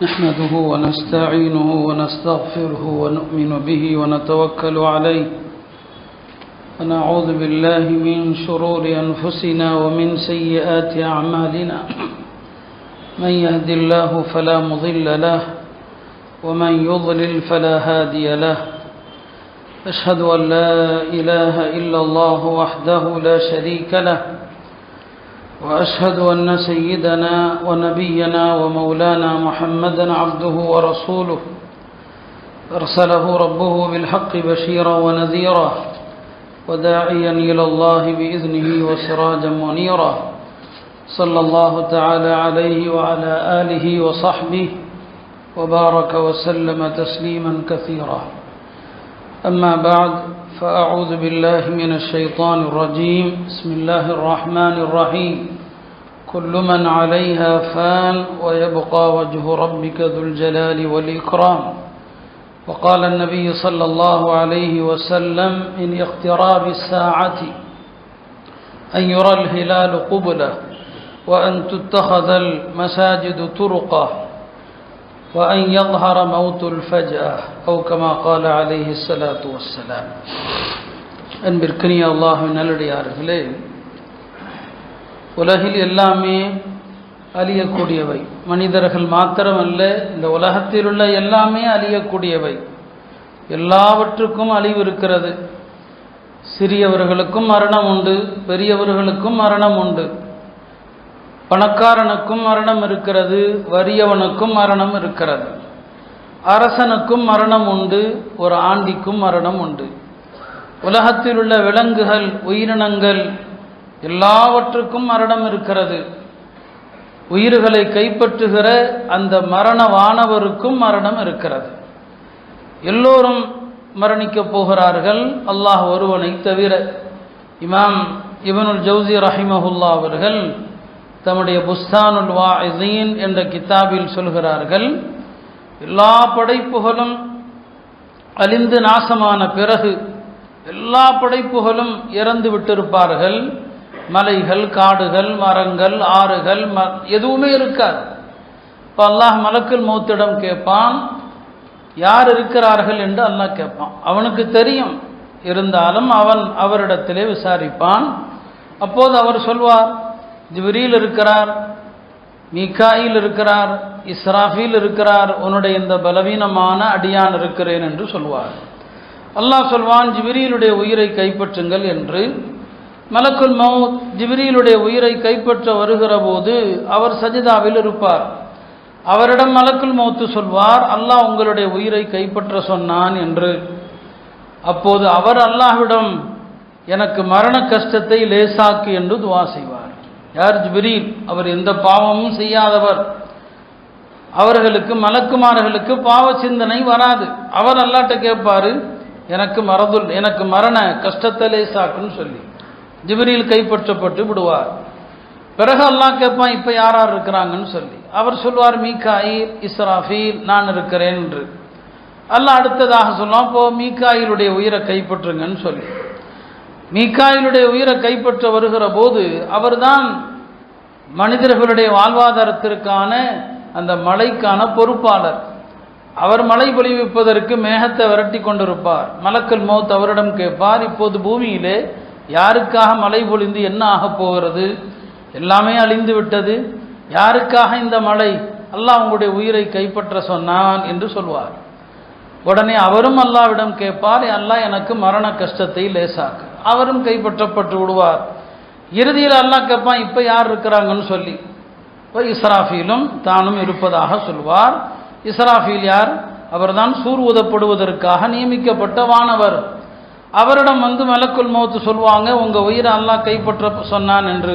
نحمده ونستعينه ونستغفره ونؤمن به ونتوكل عليه ونعوذ بالله من شرور أنفسنا ومن سيئات أعمالنا من يهد الله فلا مضل له ومن يضلل فلا هادي له أشهد أن لا إله إلا الله وحده لا شريك له وأشهد أن سيدنا ونبينا ومولانا محمدا عبده ورسوله أرسله ربه بالحق بشيرا ونذيرا وداعيا إلى الله بإذنه وسراجا منيرا صلى الله تعالى عليه وعلى آله وصحبه وبارك وسلم تسليما كثيرا أما بعد فأعوذ بالله من الشيطان الرجيم بسم الله الرحمن الرحيم كل من عليها فان ويبقى وجه ربك ذو الجلال والإكرام وقال النبي صلى الله عليه وسلم من اقتراب الساعة أن يرى الهلال قبله وأن تتخذ المساجد طرقه وأن يظهر موت الفجأة أو كما قال عليه الصلاة والسلام. அன்பிற்கினிய அல்லாஹ்வின் நல்லடியார்களே, உலகில் எல்லாமே அழியக்கூடியவை. மனிதர்கள் மாத்திரமல்ல, இந்த உலகத்தில் உள்ள எல்லாமே அழியக்கூடியவை. எல்லாவற்றுக்கும் அழிவு இருக்கிறது. சிறியவர்களுக்கும் மரணம் உண்டு, பெரியவர்களுக்கும் மரணம் உண்டு. பணக்காரனுக்கும் மரணம் இருக்கிறது, வறியவனுக்கும் மரணம் இருக்கிறது. அரசனுக்கும் மரணம் உண்டு, ஒரு ஆண்டிக்கும் மரணம் உண்டு. உலகத்தில் உள்ள விலங்குகள், உயிரினங்கள் எல்லாவற்றுக்கும் மரணம் இருக்கிறது. உயிர்களை கைப்பற்றுகிற அந்த மரணவானவருக்கும் மரணம் இருக்கிறது. எல்லோரும் மரணிக்கப் போகிறார்கள், அல்லாஹ் ஒருவனை தவிர. இமாம் இப்னுல் ஜௌசி ரஹிமஹுல்லா அவர்கள் தம்முடைய புஸ்தானுல் வாஇஸீன் என்ற கிதாபில் சொல்கிறார்கள், எல்லா படைப்புகளும் அழிந்து நாசமான பிறகு எல்லா படைப்புகளும் இறந்து விட்டிருப்பார்கள். மலைகள், காடுகள், மரங்கள், ஆறுகள் எதுவுமே இருக்காது. இப்போ அல்லாஹ் மலக்குல் மௌத்திடம் கேட்பான், யார் இருக்கிறார்கள் என்று அல்லாஹ் கேட்பான். அவனுக்கு தெரியும், இருந்தாலும் அவன் அவரிடத்திலே விசாரிப்பான். அப்போது அவர் சொல்வார், ஜிப்ரீல் இருக்கிறார், மீகாயில் இருக்கிறார், இஸ்ராஃபீல் இருக்கிறார், உன்னுடைய இந்த பலவீனமான அடியான் இருக்கிறேன் என்று சொல்வார். அல்லாஹ் சொல்வான், ஜிப்ரீலுடைய உயிரை கைப்பற்றுங்கள் என்று. மலக்குல் மௌத் ஜிப்ரீலுடைய உயிரை கைப்பற்ற வருகிற போது அவர் சஜிதாவில் இருப்பார். அவரிடம் மலக்குல் மௌத் சொல்வார், அல்லாஹ் உங்களுடைய உயிரை கைப்பற்ற சொன்னான் என்று. அப்போது அவர் அல்லாஹ்விடம், எனக்கு மரண கஷ்டத்தை லேசாக்கு என்று துவா செய்வார். யார்? ஜிப்ரீல். அவர் எந்த பாவமும் செய்யாதவர். அவர்களுக்கு, மலக்குமார்களுக்கு பாவ சிந்தனை வராது. அவர் அல்லாஹ்ட்ட கேட்பாரு, எனக்கு மரண கஷ்டத்தை லேசாக்குன்னு சொல்லி ஜிப்ரீல் கைப்பற்றப்பட்டு விடுவார். பிறகு அல்லாஹ் கேட்பான், இப்போ யார் யார் இருக்கிறாங்கன்னு சொல்லி. அவர் சொல்வார், மீகாயில், இஸ்ராஃபீல், நான் இருக்கிறேன் என்று. அல்லாஹ் அடுத்ததாக சொல்லுவான், இப்போ மீகாயிலுடைய உயிரை கைப்பற்றுங்கன்னு சொல்லி. மீகாயிலுடைய உயிரை கைப்பற்ற வருகிற போது அவர்தான் மனிதர்களுடைய வாழ்வாதாரத்திற்கான அந்த மழைக்கான பொறுப்பாளர். அவர் மழை பொழிவிப்பதற்கு மேகத்தை விரட்டி கொண்டிருப்பார். மலக்குல் மௌத் அவரிடம் கேட்பார், இப்போது பூமியிலே யாருக்காக மழை பொழிந்து என்ன ஆக போகிறது? எல்லாமே அழிந்து விட்டது, யாருக்காக இந்த மழை? அல்லாஹ் உங்களுடைய உயிரை கைப்பற்ற சொன்னான் என்று சொல்வார். உடனே அவரும் அல்லாஹ்விடம் கேட்பார், அல்லாஹ் எனக்கு மரண கஷ்டத்தை லேசாக்கு. அவரும் கைப்பற்றப்பட்டு விடுவார். இறுதியில் அல்லாஹ் கேட்பான், இப்போ யார் இருக்கிறாங்கன்னு சொல்லி. இப்போ இஸ்ராஃபீலும் தானும் இருப்பதாக சொல்வார். இஸ்ராஃபீல் யார்? அவர்தான் சூர் ஊதப்படுவதற்காக நியமிக்கப்பட்ட வானவர். அவரிடம் வந்து மலக்குல் மௌத் சொல்வாங்க, உங்க உயிரை அல்லாஹ் கைப்பற்ற சொன்னான் என்று.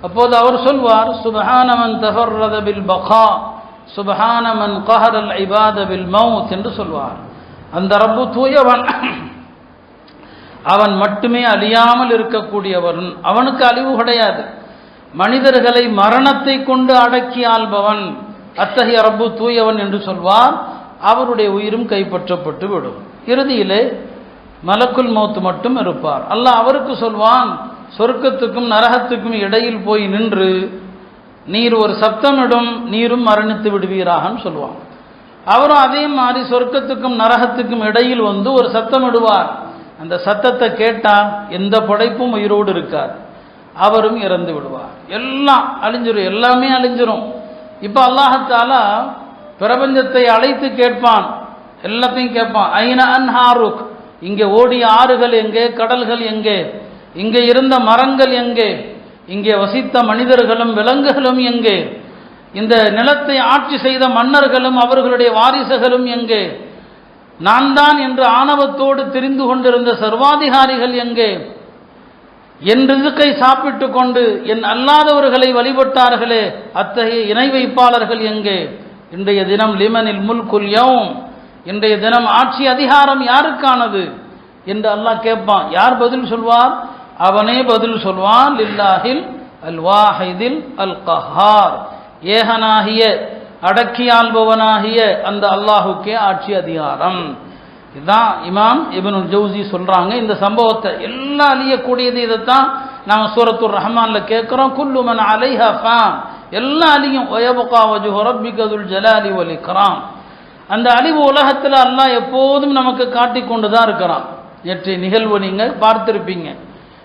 அப்போது அவர் சொல்வார், சுப்ஹான மன் தஃபர்ரத பில் பகா சுப்ஹான மன் கஹரல் இபாத பில் மௌத் என்று சொல்வார். அந்த ரப்பு தூயவன், அவன் மட்டுமே அழியாமல் இருக்கக்கூடியவன், அவனுக்கு அழிவு கிடையாது. மனிதர்களை மரணத்தை கொண்டு அடக்கி ஆள்பவன், அத்தகைய ரப்பு தூயவன் என்று சொல்வார். அவருடைய உயிரும் கைப்பற்றப்பட்டு விடும். இறுதியிலே மலக்குல் மௌத் மட்டும் இருப்பார். அல்லாஹ் அவருக்கு சொல்வான், சொர்க்கத்துக்கும் நரகத்துக்கும் இடையில் போய் நின்று நீர் ஒரு சப்தமிடும் நீரும் மரணித்து விடுவீராகன்னு சொல்லுவாங்க. அவரும் அதே மாதிரி சொர்க்கத்துக்கும் நரகத்துக்கும் இடையில் வந்து ஒரு சத்தமிடுவார். அந்த சத்தத்தை கேட்டால் எந்த படைப்பும் உயிரோடு இருக்காது, அவரும் இறந்து விடுவார். எல்லாம் அழிஞ்சிரும், எல்லாமே அழிஞ்சிரும். இப்போ அல்லாஹ்தாலா பிரபஞ்சத்தை அழைத்து கேட்பான், எல்லாத்தையும் கேட்பான். ஐன அன்ஹாருக், இங்கே ஓடிய ஆறுகள் எங்கே, கடல்கள் எங்கே, இங்கே இருந்த மரங்கள் எங்கே, இங்கே வசித்த மனிதர்களும் விலங்குகளும் எங்கே, இந்த நிலத்தை ஆட்சி செய்த மன்னர்களும் அவர்களுடைய வாரிசுகளும் எங்கே, நான் தான் என்று ஆணவத்தோடு தெரிந்து கொண்டிருந்த சர்வாதிகாரிகள் எங்கே, என் ரிசுக்கை சாப்பிட்டு கொண்டு என் அல்லாதவர்களை வழிபட்டார்களே அத்தகைய இணை வைப்பாளர்கள் எங்கே, இன்றைய தினம் லிமனில் முல்குல் யௌம், இன்றைய தினம் ஆட்சி அதிகாரம் யாருக்கானது என்று அல்லாஹ் கேட்பான். யார் பதில் சொல்வார்? அவனே பதில் சொல்வான். லில்லாஹில் அல் வாஹிதில் அல் கஹார், ஏகனாகிய அடக்கியாள்பவனாகிய அந்த அல்லாஹுக்கே ஆட்சி அதிகாரம். இதுதான் இமாம் இப்னுல் ஜௌசி சொல்றாங்க. இந்த சம்பவத்தை எல்லாம் அழியக்கூடியது. இதைத்தான் நாம சூரத்துர் ரஹ்மான்ல கேட்கிறோம். குல்லு மன் அலைஹா ஃபான், எல்லாம் அழியும். வயபகா வஜ்ஹு ரப்பிக துல் ஜலாலி வல் இக்ராம். அந்த அழிவு உலகத்தில் அல்லாஹ் எப்போதும் நமக்கு காட்டிக் கொண்டு தான் இருக்கிறான். நேற்றைய நிகழ்வு நீங்க பார்த்திருப்பீங்க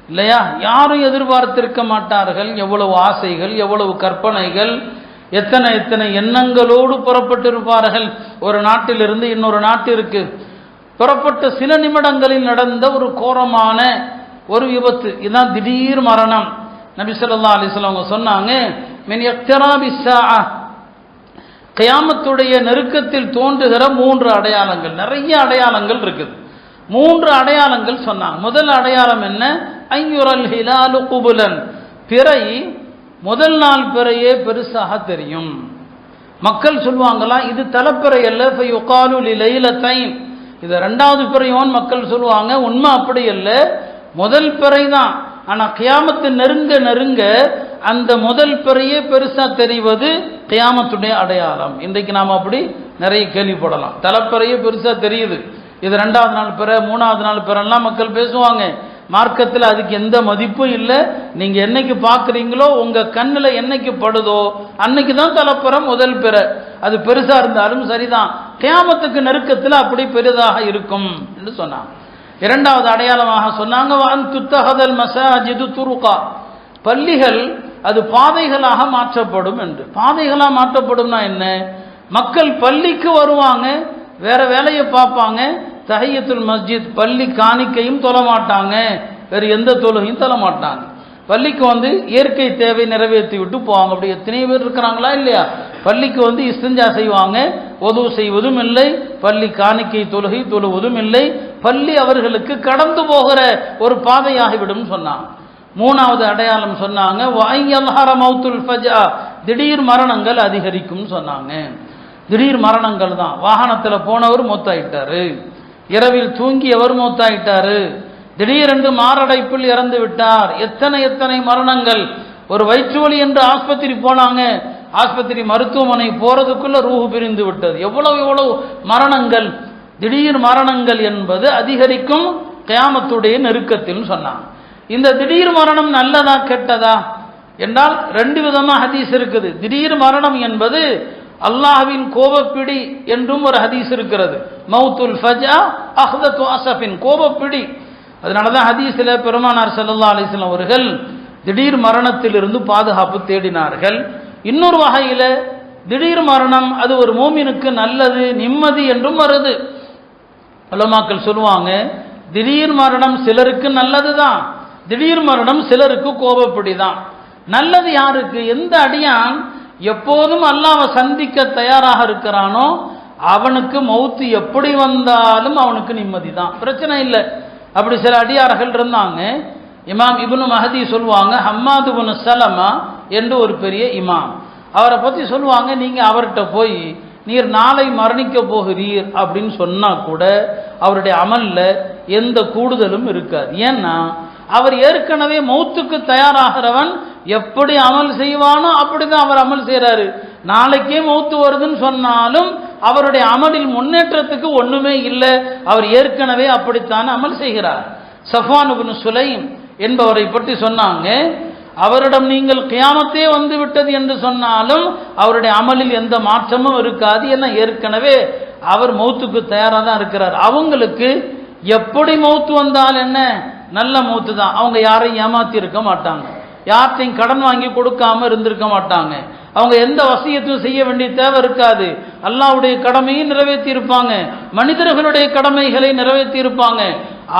இல்லையா? யாரும் எதிர்பார்த்திருக்க மாட்டார்கள். எவ்வளவு ஆசைகள், எவ்வளவு கற்பனைகள், எத்தனை எத்தனை எண்ணங்களோடு புறப்பட்டிருப்பார்கள். ஒரு நாட்டிலிருந்து இன்னொரு நாட்டிற்கு புறப்பட்ட சில நிமிடங்களில் நடந்த ஒரு கோரமான ஒரு விபத்து. இதுதான் திடீர் மரணம். நபி ஸல்லல்லாஹு அலைஹி வஸல்லம் அவங்க சொன்னாங்க, மின் இக்திராபிஸ் ஸாஅ, கியாமத்துடைய நெருக்கத்தில் தோன்றுகிற 3 அடையாளங்கள். நிறைய அடையாளங்கள் இருக்குது. 3 அடையாளங்கள் சொன்னாங்க. முதல் அடையாளம் என்ன? ஐயுரல் ஹிலாலு குபுலன், பிறை முதல் நாள் பிறையே பெருசாக தெரியும். மக்கள் சொல்லுவாங்களா, இது தலைப்பிறை அல்ல, ஃபயுகாலு லிலைலத்தைன், இது 2வது பிறையோன்னு மக்கள் சொல்லுவாங்க. உண்மை அப்படி அல்ல, முதல் பிறை தான். ஆனால் கியாமத்து நெருங்க நெருங்க அந்த முதல் பிறையே பெருசா தெரிவது கியாமத்துடைய அடையாளம். இன்றைக்கு நாம் அப்படி நிறைய கேள்விப்படலாம். தலைப்பிறையே பெருசா தெரியுது, இது 2வது நாள் பிறை, 3வது நாள் பிறைலாம் மக்கள் பேசுவாங்க. மார்க்கத்தில் அதுக்கு எந்த மதிப்பும் இல்லை. நீங்க என்னைக்கு பார்க்குறீங்களோ, உங்க கண்ணில் என்னைக்கு படுதோ அன்னைக்கு தான் தலைப்பிறை முதல் பிறை. அது பெருசா இருந்தாலும் சரிதான், கியாமத்துக்கு நெருக்கத்தில் அப்படி பெரிதாக இருக்கும் என்று சொன்னாங்க. 2வது அடையாளமாக சொன்னாங்க, வஅன் துத்தஹதல் மஸாஜிது துருகா, பள்ளிகள் அது பாதைகளாக மாற்றப்படும் என்று. பாதைகளாக மாற்றப்படும்னா என்ன? மக்கள் பள்ளிக்கு வருவாங்க, வேற வேலையை பார்ப்பாங்க. தஹியத்துல் மஸ்ஜித், பள்ளி காணிக்கையும் தொழ மாட்டாங்க, வேறு எந்த தொழுகையும் தொழ மாட்டாங்க. பள்ளிக்கு வந்து இயற்கை தேவை நிறைவேற்றி விட்டு போவாங்க. அப்படி எத்தனை பேர் இருக்கிறாங்களா இல்லையா? பள்ளிக்கு வந்து இஸ்திஞ்சா செய்வாங்க, ஒது செய்வதும் இல்லை, பள்ளி காணிக்கை தொழுகை தொழுவதும் இல்லை. பள்ளி அவர்களுக்கு கடந்து போகிற ஒரு பாதையாகிவிடும் சொன்னாங்க. 3வது அடையாளம் சொன்னாங்க, வஅய்யல்ஹர மௌத்துல் ஃபஜா, திடீர் மரணங்கள் அதிகரிக்கும் சொன்னாங்க. திடீர் மரணங்கள் தான். வாகனத்தில் போனவர் மூத்தாயிட்டாரு, இரவில் தூங்கியவர் மூத்தாயிட்டாரு, திடீரென்று மாரடைப்பில் இறந்து விட்டார். எத்தனை எத்தனை மரணங்கள். ஒரு வயிற்று வலி என்று ஆஸ்பத்திரி போனாங்க, ஆஸ்பத்திரி மருத்துவமனை போறதுக்குள்ள ரூஹு பிரிந்து விட்டது. எவ்வளவு எவ்வளவு மரணங்கள். திடீர் மரணங்கள் என்பது அதிகரிக்கும் கியாமத்துடைய நெருக்கத்தில் சொன்னாங்க. இந்த திடீர் மரணம் நல்லதா கெட்டதா என்றால் 2 விதமா ஹதீஸ் இருக்குது. திடீர் மரணம் என்பது அல்லாஹ்வின் கோபப்பிடி என்றும் ஒரு ஹதீஸ் இருக்கிறது. மௌத்துல் ஃபஜா அஹ்தத்து அஸஃபின், கோபப்பிடி. அதனாலதான் ஹதீஸ்ல பெருமானார் ஸல்லல்லாஹு அலைஹி வஸல்லம் அவர்கள் திடீர் மரணத்திலிருந்து பாதுகாப்பு தேடினார்கள். இன்னொரு வகையில திடீர் மரணம் அது ஒரு மூமினுக்கு நல்லது, நிம்மதி என்றும் வருது. உலமாக்கள் சொல்லுவாங்க, திடீர் மரணம் சிலருக்கு நல்லதுதான், திடீர் மரணம் சிலருக்கு கோபப்படிதான். நல்லது யாருக்கு? எந்த அடியான் எப்போதும் அல்லாஹ்வை சந்திக்க தயாராக இருக்கிறானோ அவனுக்கு மௌத்து எப்படி வந்தாலும் அவனுக்கு நிம்மதி தான், பிரச்சனை இல்லை. அப்படி சில அடியார்கள் இருந்தாங்க. இமாம் இப்னு மஹதி சொல்லுவாங்க, ஹம்மாது இப்னு சலமா என்று ஒரு பெரிய இமாம், அவரை பற்றி சொல்லுவாங்க, நீங்கள் அவர்கிட்ட போய் நீர் நாளை மரணிக்க போகிறீர் அப்படின்னு சொன்னா கூட அவருடைய அமல்ல எந்த கூடுதலும் இருக்காது. ஏன்னா அவர் ஏற்கனவே மௌத்துக்கு தயாராகிறவன். எப்படி அமல் செய்வானோ அப்படிதான் அவர் அமல் செய்யறாரு. நாளைக்கே மௌத்து வருதுன்னு சொன்னாலும் அவருடைய அமலில் முன்னேற்றத்துக்கு ஒண்ணுமே இல்லை. அவர் ஏற்கனவே அப்படித்தான் அமல் செய்கிறார். சஃப்வான் இப்னு சுலைம் என்பவரை பற்றி சொன்னாங்க, அவரிடம் நீங்கள் கியாமத்தே வந்து விட்டது என்று சொன்னாலும் அவருடைய அமலில் எந்த மாற்றமும் இருக்காது. என்ன, ஏற்கனவே அவர் மௌத்துக்கு தயாராக தான் இருக்கிறார். அவங்களுக்கு எப்படி மௌத்து வந்தால் என்ன, நல்ல மௌத்து தான். அவங்க யாரையும் ஏமாத்தி இருக்க மாட்டாங்க, யார்த்தையும் கடன் வாங்கி கொடுக்காம இருந்திருக்க மாட்டாங்க, அவங்க எந்த வசியத்தையும் செய்ய வேண்டிய தேவை இருக்காது. அல்லாஹ்வுடைய கடமையை நிறைவேற்றி இருப்பாங்க, மனிதர்களுடைய கடமைகளை நிறைவேற்றி இருப்பாங்க.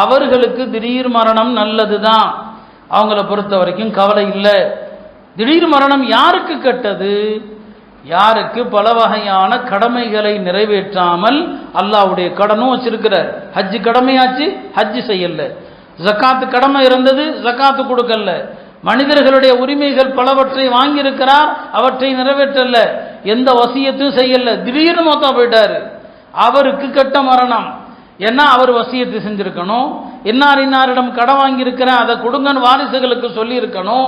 அவர்களுக்கு திடீர் மரணம் நல்லது தான், அவங்கள பொறுத்த வரைக்கும் கவலை இல்லை. திடீர் மரணம் யாருக்கு கெட்டது? யாருக்கு பல வகையான கடமைகளை நிறைவேற்றாமல் அல்லாஹ்வுடைய கடனும் வச்சிருக்கிறார். ஹஜ் கடமையாச்சு, ஹஜ் செய்யல. ஜக்காத்து கடமை இருந்தது, ஜக்காத்து கொடுக்கல. மனிதர்களுடைய உரிமைகள் பலவற்றை வாங்கியிருக்கிறார், அவற்றை நிறைவேற்றல. எந்த வசியத்தையும் செய்யல, திடீர்னு மொத்தம் போயிட்டாரு. அவருக்கு கெட்ட மரணம். ஏன்னா அவர் வசியத்தை செஞ்சிருக்கணும், இன்னார் இன்னாரிடம் கடன் வாங்கியிருக்கிறேன் அதை கொடுங்கன்னு வாரிசுகளுக்கு சொல்லி இருக்கணும்.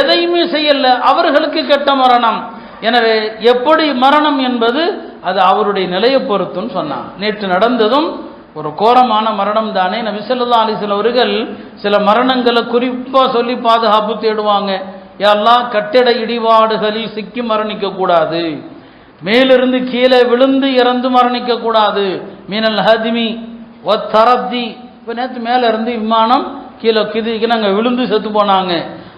எதையுமே செய்யல, அவர்களுக்கு கெட்ட மரணம். எனவே எப்படி மரணம் என்பது அது அவருடைய நிலையை பொறுத்துன்னு சொன்னான். நேற்று நடந்ததும் ஒரு கோரமான மரணம் தானே. நபி ஸல்லல்லாஹு அலைஹி வஸல்லம் அவர்கள் சில மரணங்களை குறிப்பாக சொல்லி பாதுகாப்பு தேடுவாங்க. யா அல்லாஹ், கட்டிட இடிபாடுகளில் சிக்கி மரணிக்க கூடாது, மேலிருந்து கீழே விழுந்து இறந்து மரணிக்க கூடாது. மீனல் ஹதிமி ஒ தரத்தி, இப்போ நேற்று மேலே இருந்து விமானம் கீழே கிதிக்கினாங்க, விழுந்து செத்து போனாங்க.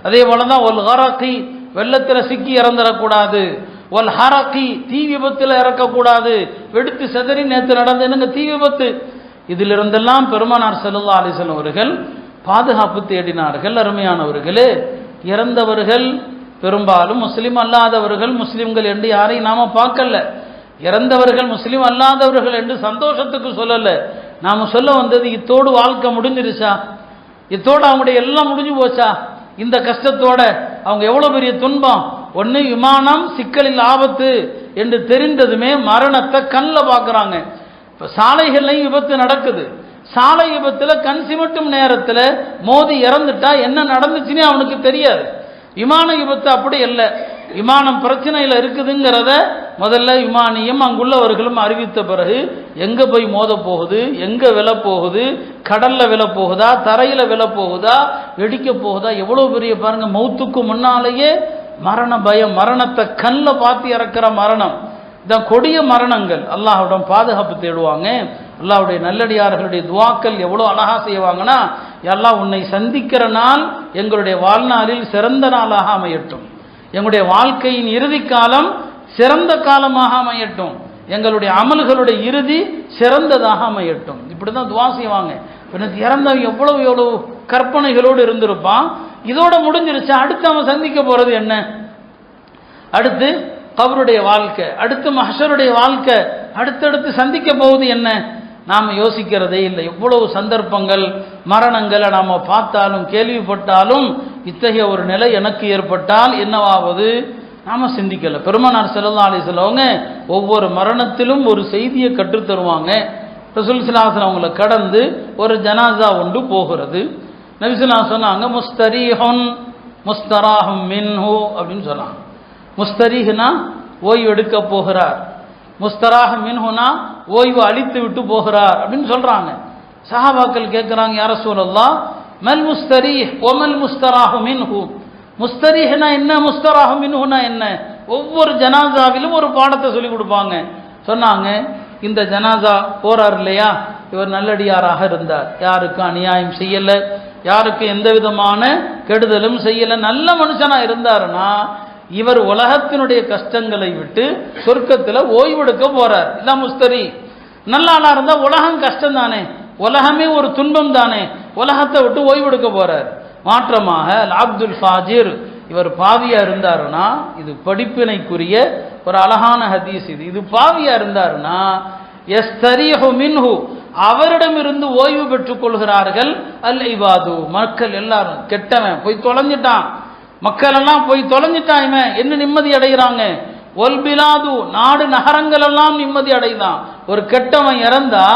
அதே போலதான் ஒல் ஹரக்கி, வெள்ளத்தில் சிக்கி இறந்துடக்கூடாது. ஒல் ஹரக்கி, தீ விபத்தில் இறக்கக்கூடாது. வெடித்து செதறி நேற்று நடந்ததுங்க தீ விபத்து. இதிலிருந்தெல்லாம் பெருமானார் ஸல்லல்லாஹு அலைஹி வஸல்லம் அவர்கள் பாதுகாப்பு தேடினார்கள். அருமையானவர்களே, இறந்தவர்கள் பெரும்பாலும் முஸ்லீம் அல்லாதவர்கள், முஸ்லீம்கள் என்று யாரையும் நாம பார்க்கல. இறந்தவர்கள் முஸ்லீம் அல்லாதவர்கள் என்று சந்தோஷத்துக்கு சொல்லல. நாம சொல்ல வந்தது, இத்தோடு வாழ்க்கை முடிஞ்சிருச்சா, இத்தோடு அவங்களுடைய எல்லாம் முடிஞ்சு போச்சா, இந்த கஷ்டத்தோட அவங்க எவ்வளவு பெரிய துன்பம். ஒன்று விமானம் சிக்கலில் ஆபத்து என்று தெரிந்ததுமே மரணத்தை கண்ணில் பார்க்குறாங்க. இப்போ சாலைகள்லையும் விபத்து நடக்குது. சாலை விபத்தில் கண் சிமிட்டும் நேரத்தில் மோதி இறந்துட்டா என்ன நடந்துச்சுன்னே அவனுக்கு தெரியாது. விமான விபத்து அப்படி இல்லை. விமானம் பிரச்சனையில் இருக்குதுங்கிறத முதல்ல விமானியும் அங்குள்ளவர்களும் அறிவித்த பிறகு எங்கே போய் மோத போகுது, எங்கே விழ போகுது, கடலில் விழ போகுதா, தரையில் விழ போகுதா, வெடிக்க போகுதா, எவ்வளோ பெரிய பாருங்க. மௌத்துக்கு முன்னாலேயே மரண பயம், மரணத்தை கண்ணில் பார்த்து இறக்கிற மரணம். இதான் கொடிய மரணங்கள். அல்லாஹ்விடம் பாதுகாப்பு தேடுவாங்க. அல்லாஹ்வுடைய நல்லடியார்களுடைய துவாக்கள் எவ்வளோ அழகா செய்வாங்கன்னா, அல்லாஹ் உன்னை சந்திக்கிற நாள் எங்களுடைய வாழ்நாளில் சிறந்த நாளாக அமையட்டும், எங்களுடைய வாழ்க்கையின் இறுதி காலம் சிறந்த காலமாக அமையட்டும், எங்களுடைய அமல்களுடைய இறுதி சிறந்ததாக அமையட்டும். இப்படிதான் துவா செய்வாங்க. இறந்தவன் எவ்வளவு எவ்வளவு கற்பனைகளோடு இருந்திருப்பான். இதோட முடிஞ்சிருச்சு. அடுத்து அவன் சந்திக்க போறது என்ன? அடுத்து கபருடைய வாழ்க்கை, அடுத்து மஹ்ஷருடைய வாழ்க்கை, அடுத்தடுத்து சந்திக்க போவது என்ன? நாம் யோசிக்கிறதே இல்லை. எவ்வளவு சந்தர்ப்பங்கள் மரணங்களை நாம் பார்த்தாலும் கேள்விப்பட்டாலும் இத்தகைய ஒரு நிலை எனக்கு ஏற்பட்டால் என்னவாவது நாம் சிந்திக்கல. பெருமானார் ஸல்லல்லாஹு அலைஹி வஸல்லம் அவங்க ஒவ்வொரு மரணத்திலும் ஒரு செய்தியை கற்றுத்தருவாங்க. ரசூல் ஸல்லல்லாஹு அலைஹி வஸல்லம் அவங்களை கடந்து ஒரு ஜனாசா ஒன்று போகிறது. நபி ஸல்லல்லாஹு அலைஹி வஸல்லம் சொன்னாங்க, முஸ்தரீஹுன் முஸ்தராஹும் மின்ஹு அப்படின்னு சொன்னாங்க. முஸ்தரீஹ்னா ஓய்வு எடுக்க போகிறார், முஸ்தராஹ மின்ஹுனா ஓய்வு அளித்து விட்டு போகிறார் அப்படின்னு சொல்றாங்க. சஹாபாக்கள் கேட்கிறாங்க, யா ரசூலல்லாஹ், மல் முஸ்தரீஹ் வமல் முஸ்தராஹு மின்ஹு, முஸ்தரீஹ்னா என்ன, முஸ்தராஹு மின்ஹுனா என்ன? ஒவ்வொரு ஜனாசாவிலும் ஒரு பாடத்தை சொல்லி கொடுப்பாங்க. சொன்னாங்க, இந்த ஜனாசா போறார் இல்லையா, இவர் நல்லடியாராக இருந்தார், யாருக்கு அநியாயம் செய்யல, யாருக்கு எந்த விதமான கெடுதலும் செய்யல, நல்ல மனுஷனா இருந்தாருன்னா இவர் உலகத்தினுடைய கஷ்டங்களை விட்டு சொர்க்கத்தில் ஓய்வெடுக்க போறார். இல்ல முஸ்தரி. நல்ல ஆளா இருந்தா உலகம் கஷ்டம் தானே, உலகமே ஒரு துன்பம் தானே, உலகத்தை விட்டு ஓய்வெடுக்க போறார். மாற்றமாக அப்துல் ஃபாஜிர், இவர் பாவியா இருந்தாருன்னா, இது படிப்பினைக்குரிய ஒரு அழகான ஹதீஸ். இது பாவியா இருந்தாருன்னா யஸ்தரீஹு மின்ஹு, அவரிடமிருந்து ஓய்வு பெற்றுக் கொள்கிறார்கள். அல் இபாது, மக்கள் எல்லாரும். கெட்டவன் போய் தொலைஞ்சிட்டான், மக்கள் எல்லாம் போய் தொலைஞ்சிட்டான், என்ன நிம்மதி அடைகிறாங்க? ஒல் பிலாது, நாடு நகரங்கள் எல்லாம் நிம்மதி அடைதான். ஒரு கெட்டவன் இறந்தா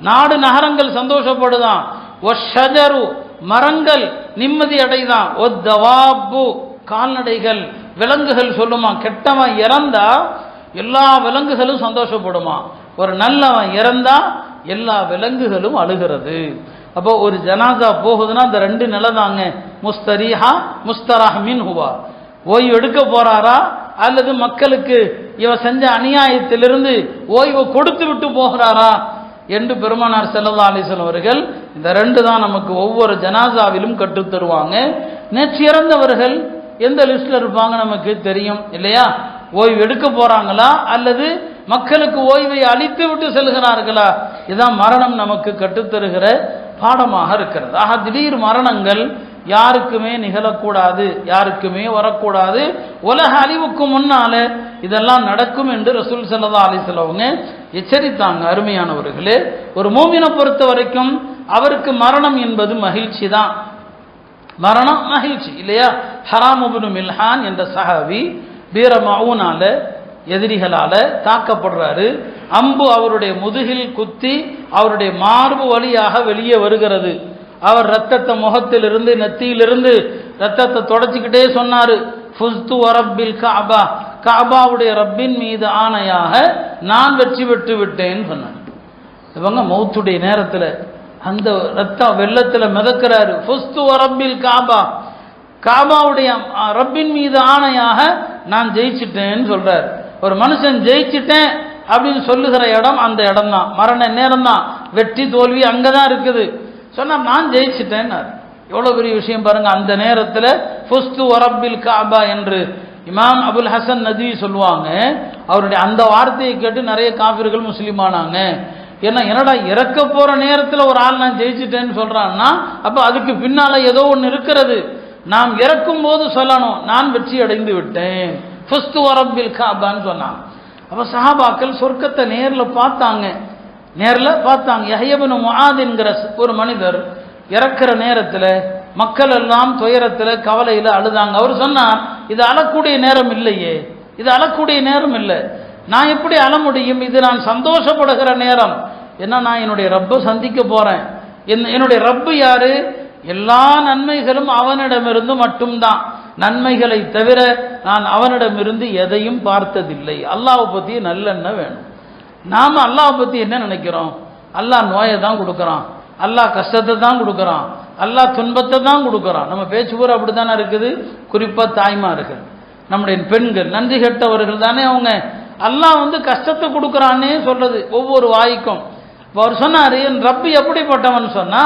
நாடு நகரங்கள் சந்தோஷப்படுதான். ஒஷஜரு, மரங்கள் நிம்மதி அடைதான். ஒத்தவாபு, கால்நடைகள் விலங்குகள் சொல்லுமா, கெட்டவன் இறந்தா எல்லா விலங்குகளும் சந்தோஷப்படுமா, ஒரு நல்லவன் இறந்தா எல்லா விலங்குகளும் அழுகிறது. அப்போ ஒரு ஜனாசா போகுதுன்னா அந்த ரெண்டு நிலை தாங்க, முஸ்தரீஹா முஸ்தராஹ் மின்ஹுவா, ஓய்வு எடுக்க போறாரா அல்லது மக்களுக்கு இவ செஞ்ச அநியாயத்திலிருந்து ஓய்வை கொடுத்து விட்டு போகிறாரா என்று பெருமானார் ஸல்லல்லாஹு அலைஹி வஸல்லம் அவர்கள் இந்த ரெண்டு தான் நமக்கு ஒவ்வொரு ஜனாசாவிலும் கற்றுத் தருவாங்க. நேற்று இறந்தவர்கள் எந்த லிஸ்ட்ல இருப்பாங்க நமக்கு தெரியும் இல்லையா? ஓய்வு எடுக்க போறாங்களா அல்லது மக்களுக்கு ஓய்வை அளித்து விட்டு செல்கிறார்களா? இதான் மரணம் நமக்கு கற்றுத்தருகிற பாடமாக இருக்கிறது. ஆக திடீர் மரணங்கள் யாருக்குமே நிகழக்கூடாது, யாருக்குமே வரக்கூடாது. உலக அழிவுக்கு முன்னால இதெல்லாம் நடக்கும் என்று ரசூல் ஸல்லல்லாஹு அலைஹி வஸல்லம் எச்சரித்தாங்க. அருமையானவர்களே, ஒரு மூமினை பொறுத்த வரைக்கும் அவருக்கு மரணம் என்பது மகிழ்ச்சி தான். மரணம் மகிழ்ச்சி இல்லையா? ஹராம் இப்னு மில்ஹான் என்ற சஹாபி பீர மவுனால எதிரிகளால தாக்கப்படுறாரு. அம்பு அவருடைய முதுகில் குத்தி அவருடைய மார்பு வழியாக வெளியே வருகிறது. அவர் ரத்தத்தை முகத்திலிருந்து நெத்தியிலிருந்து ரத்தத்தை தொடச்சிக்கிட்டே சொன்னாரு, ஃபுஸ்து வரப்பில் கஅபா, கஅபாவுடைய ரப்பின் மீது ஆணையாக நான் வெற்றி பெற்று விட்டேன்னு சொன்னார். இவங்க மௌத்துடைய நேரத்தில் அந்த ரத்தம் வெள்ளத்தில் மிதக்கிறாரு. ஃபுஸ்து வரப்பில் கஅபா, காபாவுடைய ரப்பின் மீது ஆணையாக நான் ஜெயிச்சிட்டேன்னு சொல்றாரு. ஒரு மனுஷன் ஜெயிச்சிட்டேன் அப்படின்னு சொல்லுகிற இடம் அந்த இடம் தான், மரண நேரம் தான். வெற்றி தோல்வி அங்கதான் இருக்குது. சொன்னா நான் ஜெயிச்சிட்டேன். எவ்வளவு பெரிய விஷயம் பாருங்க. அந்த நேரத்தில் ஃபுஸ்து வரப்பில் காபா என்று இமாம் அபுல் ஹசன் நத்வி சொல்லுவாங்க. அவருடைய அந்த வார்த்தையை கேட்டு நிறைய காஃபிர்கள் முஸ்லீமானாங்க. ஏன்னா என்னடா இறக்க போற நேரத்தில் ஒரு ஆள் நான் ஜெயிச்சிட்டேன்னு சொல்றான்னா அப்ப அதுக்கு பின்னால ஏதோ ஒன்று இருக்கிறது. நாம் இறக்கும் போது சொல்லணும் நான் வெற்றி அடைந்து விட்டேன், ஃபுஸ்து வரப்பில் காபான்னு சொன்னாங்க. அப்ப சஹாபாக்கள் சொர்க்கத்தை நேரில் பார்த்தாங்க. யஹ்யா இப்னு முஆத் என்கிற ஒரு மனிதர் இறக்கிற நேரத்தில் மக்கள் எல்லாம் துயரத்தில் கவலையில் அழுதாங்க. அவர் சொன்னார், இது அழக்கூடிய நேரம் இல்லையே, இது அழக்கூடிய நேரம் இல்லை, நான் எப்படி அழ முடியும்? இது நான் சந்தோஷப்படுகிற நேரம். ஏன்னா நான் என்னுடைய ரப்பை சந்திக்க போறேன். என்னுடைய ரப்பு யாரு? எல்லா நன்மைகளும் அவனிடமிருந்து மட்டும்தான். நன்மைகளை தவிர நான் அவனிடமிருந்து எதையும் பார்த்ததில்லை. அல்லாஹ்வை பற்றி நல்லெண்ணம் வேணும். நாம அல்லாஹ்வை பற்றி என்ன நினைக்கிறோம்? அல்லாஹ் நோயை தான் கொடுக்குறான், அல்லாஹ் கஷ்டத்தை தான் கொடுக்குறான், அல்லாஹ் துன்பத்தை தான் கொடுக்குறான். நம்ம பேச்சு பூரா அப்படி தானே இருக்குது. குறிப்பாக தாய்மார்கள், நம்முடைய பெண்கள் நன்றி கெட்டவர்கள் தானே அவங்க. அல்லாஹ் கஷ்டத்தை கொடுக்குறான்னே சொல்றது ஒவ்வொரு வாய்க்கும். அவர் சொன்னார், என் ரப்பு எப்படிப்பட்டவன் சொன்னா,